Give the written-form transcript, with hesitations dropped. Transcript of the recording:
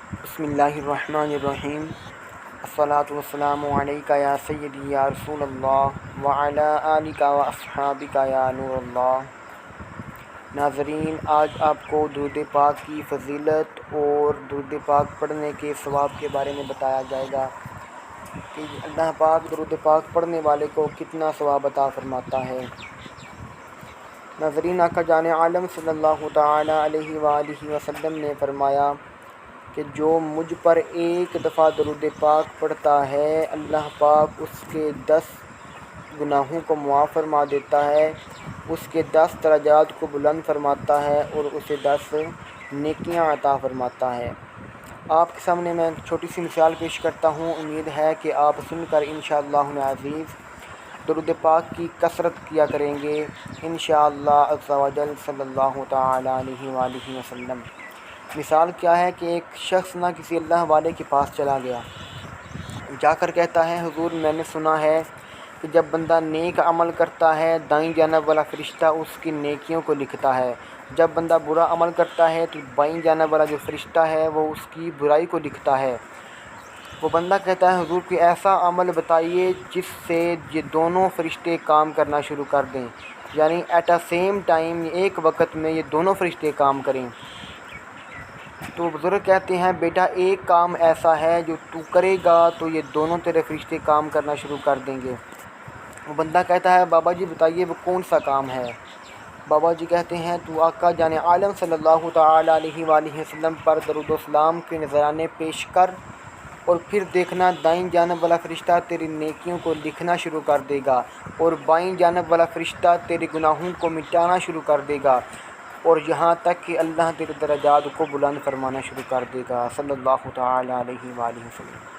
بسم اللہ الرحمن الرحیم۔ الصلاۃ والسلام علیکہ یا سیدی یا رسول اللہ وعلی آلک و اصحابک یا نور اللہ۔ ناظرین، آج آپ کو درود پاک کی فضیلت اور درود پاک پڑھنے کے ثواب کے بارے میں بتایا جائے گا کہ اللہ پاک درود پاک پڑھنے والے کو کتنا ثواب عطا فرماتا ہے۔ ناظرین، آقا جان عالم صلی اللہ تعالی علیہ وآلہ وسلم نے فرمایا کہ جو مجھ پر ایک دفعہ درود پاک پڑھتا ہے، اللہ پاک اس کے 10 گناہوں کو معاف فرما دیتا ہے، اس کے 10 درجات کو بلند فرماتا ہے اور اسے 10 نیکیاں عطا فرماتا ہے۔ آپ کے سامنے میں چھوٹی سی مثال پیش کرتا ہوں، امید ہے کہ آپ سن کر انشاءاللہ العزیز درود پاک کی کثرت کیا کریں گے انشاءاللہ عز و جل صلی اللہ تعالی علیہ وآلہ وسلم۔ مثال کیا ہے کہ ایک شخص نہ کسی اللہ والے کے پاس چلا گیا، جا کر کہتا ہے حضور میں نے سنا ہے کہ جب بندہ نیک عمل کرتا ہے دائیں جانب والا فرشتہ اس کی نیکیوں کو لکھتا ہے، جب بندہ برا عمل کرتا ہے تو بائیں جانب والا جو فرشتہ ہے وہ اس کی برائی کو لکھتا ہے۔ وہ بندہ کہتا ہے حضور کوئی ایسا عمل بتائیے جس سے یہ دونوں فرشتے کام کرنا شروع کر دیں، یعنی ایٹ اے سیم ٹائم ایک وقت میں یہ دونوں فرشتے کام کریں۔ تو بزرگ کہتے ہیں بیٹا ایک کام ایسا ہے جو تو کرے گا تو یہ دونوں تیرے فرشتے کام کرنا شروع کر دیں گے۔ وہ بندہ کہتا ہے بابا جی بتائیے وہ کون سا کام ہے؟ بابا جی کہتے ہیں تو آقا جان عالم صلی اللہ تعالی علیہ وآلہ وسلم پر درود و سلام کے نذرانے پیش کر اور پھر دیکھنا دائیں جانب والا فرشتہ تیری نیکیوں کو لکھنا شروع کر دے گا اور بائیں جانب والا فرشتہ تیرے گناہوں کو مٹانا شروع کر دے گا، اور یہاں تک کہ اللہ تیرے درجات کو بلند فرمانا شروع کر دے گا، صلی اللہ تعالی علیہ وآلہ وسلم۔